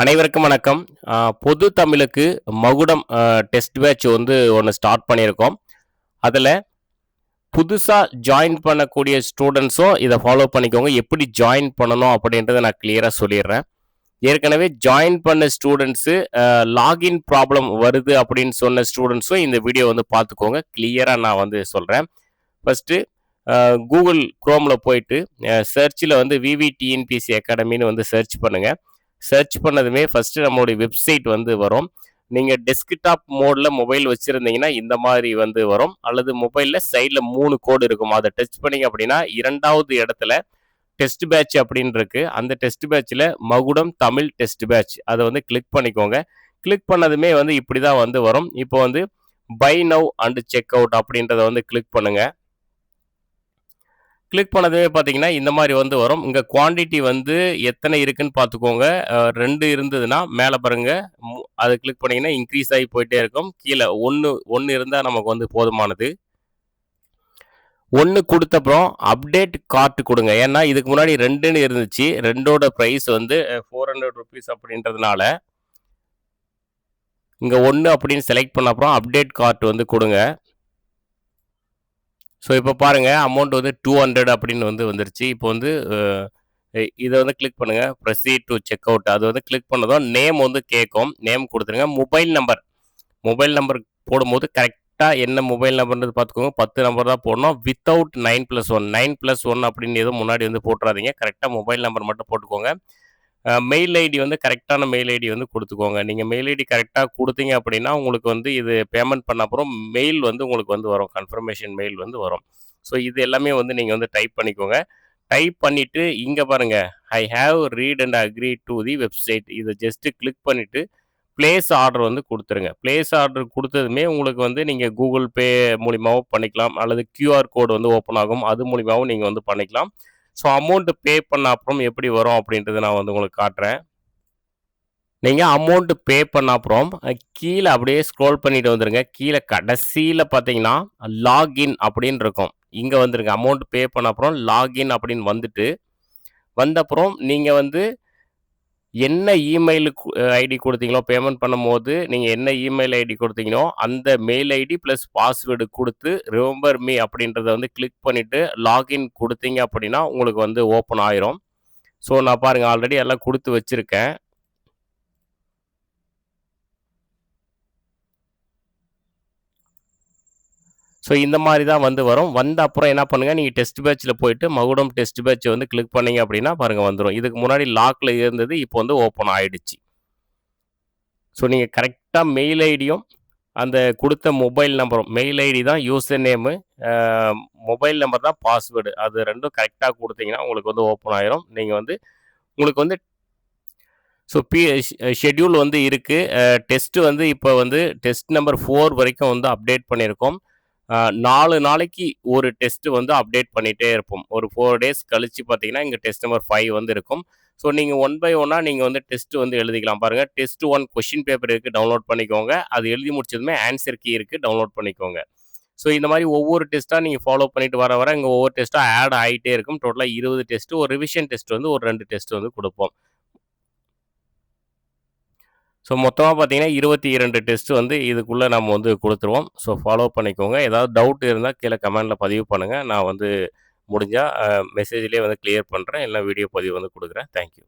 அனைவருக்கும் வணக்கம். பொது தமிழுக்கு மகுடம் டெஸ்ட் பேட்ச் வந்து ஒன்று ஸ்டார்ட் பண்ணியிருக்கோம். அதில் புதுசாக ஜாயின் பண்ணக்கூடிய ஸ்டூடெண்ட்ஸும் இதை ஃபாலோ பண்ணிக்கோங்க. எப்படி ஜாயின் பண்ணணும் அப்படின்றத நான் கிளியராக சொல்லிடுறேன். ஏற்கனவே ஜாயின் பண்ண ஸ்டூடெண்ட்ஸு லாகின் ப்ராப்ளம் வருது அப்படின்னு சொன்ன ஸ்டூடெண்ட்ஸும் இந்த வீடியோ வந்து பார்த்துக்கோங்க. கிளியராக நான் வந்து சொல்கிறேன். ஃபஸ்ட்டு கூகுள் குரோமில் போயிட்டு சர்ச்சில் வந்து விவிடிஎன்பிசி அகாடமின்னு வந்து சர்ச் பண்ணுங்கள். சர்ச் பண்ணதுமே ஃபஸ்ட்டு நம்மளுடைய வெப்சைட் வந்து வரும். நீங்கள் டெஸ்க்டாப் மோடில் மொபைல் வச்சுருந்தீங்கன்னா இந்த மாதிரி வந்து வரும். அல்லது மொபைலில் சைடில் 3 கோடு இருக்கும். அதை டச் பண்ணிங்க அப்படின்னா 2வது இடத்துல டெஸ்ட் பேட்ச் அப்படின்னு இருக்கு. அந்த டெஸ்ட் பேட்சில் மகுடம் தமிழ் டெஸ்ட் பேட்ச் அதை வந்து கிளிக் பண்ணிக்கோங்க. கிளிக் பண்ணதுமே வந்து இப்படி தான் வந்து வரும். இப்போ வந்து buy now and check out அப்படின்றத வந்து கிளிக் பண்ணுங்கள். கிளிக் பண்ணதே பார்த்தீங்கன்னா இந்த மாதிரி வந்து வரும். இங்கே குவான்டிட்டி வந்து எத்தனை இருக்குன்னு பார்த்துக்கோங்க. 2 இருந்ததுன்னா மேலே பாருங்க, அதை கிளிக் பண்ணிங்கன்னா இன்க்ரீஸ் ஆகி போயிட்டே இருக்கும். கீழே 1 இருந்தால் நமக்கு வந்து போதுமானது. 1 கொடுத்தப்புறம் அப்டேட் கார்ட் கொடுங்க. ஏன்னா இதுக்கு முன்னாடி 2ன்னு இருந்துச்சு. 2ஓட ப்ரைஸ் வந்து 400 ருபீஸ் அப்படின்றதுனால இங்கே 1 அப்படின்னு செலக்ட் பண்ண அப்புறம் அப்டேட் கார்ட் வந்து கொடுங்க. ஸோ இப்போ பாருங்கள், அமௌண்ட் வந்து 200 அப்படின்னு வந்து வந்துருச்சு. இப்போ வந்து இதை வந்து கிளிக் பண்ணுங்கள். ப்ரொசீட் டு செக் அவுட் அது வந்து கிளிக் பண்ணதும் நேம் வந்து கேட்கும். நேம் கொடுத்துருங்க. மொபைல் நம்பர் போடும்போது கரெக்டாக என்ன மொபைல் நம்பர்ன்றது பார்த்துக்கோங்க. 10 நம்பர் தான் போடணும். வித்தவுட் 9+1 9+1 அப்படின்னு எதுவும் முன்னாடி வந்து போட்டுறாதீங்க. கரெக்டாக மொபைல் நம்பர் மட்டும் போட்டுக்கோங்க. மெயில் ஐடி வந்து கரெக்டான மெயில் ஐடி வந்து கொடுத்துக்கோங்க. நீங்கள் மெயில் ஐடி கரெக்டாக கொடுத்தீங்க அப்படின்னா உங்களுக்கு வந்து இது பேமெண்ட் பண்ண அப்புறம் மெயில் வந்து உங்களுக்கு வந்து வரும். கன்ஃபர்மேஷன் மெயில் வந்து வரும். ஸோ இது எல்லாமே வந்து நீங்கள் வந்து டைப் பண்ணிக்கோங்க. டைப் பண்ணிவிட்டு இங்கே பாருங்கள், I have read and agree to the website இதை ஜஸ்ட்டு கிளிக் பண்ணிவிட்டு ப்ளேஸ் ஆர்டர் வந்து கொடுத்துருங்க. ப்ளேஸ் ஆர்டர் கொடுத்ததுமே உங்களுக்கு வந்து நீங்கள் கூகுள் பே மூலிமாவும் பண்ணிக்கலாம். அல்லது கியூஆர் கோடு வந்து ஓப்பன் ஆகும். அது மூலிமாவும் நீங்கள் வந்து பண்ணிக்கலாம். ஸோ அமௌண்ட்டு பே பண்ண அப்புறம் எப்படி வரும் அப்படின்றத நான் வந்து உங்களுக்கு காட்டுறேன். நீங்கள் அமௌண்ட்டு பே பண்ண அப்புறம் கீழே அப்படியே ஸ்க்ரோல் பண்ணிட்டு வந்துடுங்க. கீழே கடைசியில் பார்த்தீங்கன்னா லாகின் அப்படின்னு இருக்கும். இங்கே வந்துருங்க. அமௌண்ட் பே பண்ண அப்புறம் லாகின் அப்படின்னு வந்துட்டு வந்தப்புறம் நீங்கள் வந்து என்ன இமெயில் ஐடி கொடுத்தீங்களோ பேமெண்ட் பண்ணும்போது நீங்கள் என்ன இமெயில் ஐடி கொடுத்தீங்களோ அந்த மெயில் ஐடி ப்ளஸ் பாஸ்வேர்டு கொடுத்து ரிமெம்பர் மீ அப்படின்றத வந்து கிளிக் பண்ணிவிட்டு லாகின் கொடுத்தீங்க அப்படின்னா உங்களுக்கு வந்து ஓப்பன் ஆயிரும். ஸோ நான் பாருங்கள் ஆல்ரெடி எல்லாம் கொடுத்து வச்சுருக்கேன். ஸோ இந்த மாதிரி தான் வந்து வரும். வந்த அப்புறம் என்ன பண்ணுங்கள், நீங்கள் டெஸ்ட் பேட்சில் போயிட்டு மகுடம் டெஸ்ட் பேட்சை வந்து கிளிக் பண்ணிங்க அப்படின்னா பாருங்கள் வந்துடும். இதுக்கு முன்னாடி லாக்கில் இருந்தது, இப்போ வந்து ஓப்பன் ஆகிடுச்சு. ஸோ நீங்கள் கரெக்டாக மெயில் ஐடியும் அந்த கொடுத்த மொபைல் நம்பரும், மெயில் ஐடி தான் யூசர் நேமு, மொபைல் நம்பர் தான் பாஸ்வேர்டு, அது ரெண்டும் கரெக்டாக கொடுத்தீங்கன்னா உங்களுக்கு வந்து ஓப்பன் ஆயிரும். நீங்கள் வந்து உங்களுக்கு வந்து ஸோ ஷெட்யூல் வந்து இருக்குது. டெஸ்ட்டு வந்து இப்போ வந்து டெஸ்ட் நம்பர் 4 வரைக்கும் வந்து அப்டேட் பண்ணியிருக்கோம். 4 நாளைக்கு ஒரு டெஸ்ட்டு வந்து அப்டேட் பண்ணிகிட்டே இருப்போம். ஒரு 4 டேஸ் கழித்து பார்த்தீங்கன்னா இங்கே டெஸ்ட் நம்பர் 5 வந்து இருக்கும். ஸோ நீங்கள் 1 பை 1 நீங்கள் வந்து டெஸ்ட்டு வந்து எழுதிக்கலாம். பாருங்கள், டெஸ்ட் 1 கொஷின் பேப்பர் இருக்குது, டவுன்லோட் பண்ணிக்கோங்க. அது எழுதி முடிச்சதுமே ஆன்சர் கீ இருக்குது, டவுன்லோட் பண்ணிக்கோங்க. ஸோ இந்த மாதிரி ஒவ்வொரு டெஸ்ட்டாக நீங்கள் ஃபாலோ பண்ணிட்டு வர இங்கே ஒவ்வொரு டெஸ்ட்டாக ஆட் ஆகிட்டே இருக்கும். டோட்டலாக 20 டெஸ்ட்டு, ஒரு ரிவிஷன் டெஸ்ட் வந்து ஒரு 2 டெஸ்ட் வந்து கொடுப்போம். ஸோ மொத்தமாக பார்த்தீங்கன்னா 22 டெஸ்ட் வந்து இதுக்குள்ளே நம்ம வந்து கொடுத்துருவோம். ஸோ ஃபாலோ பண்ணிக்கோங்க. ஏதாவது டவுட் இருந்தால் கீழே கமெண்டில் பதிவு பண்ணுங்கள். நான் வந்து முடிஞ்சால் மெசேஜ்லேயே வந்து கிளியர் பண்ணுறேன். இல்லை வீடியோ பதிவு வந்து கொடுக்குறேன். தேங்க்யூ.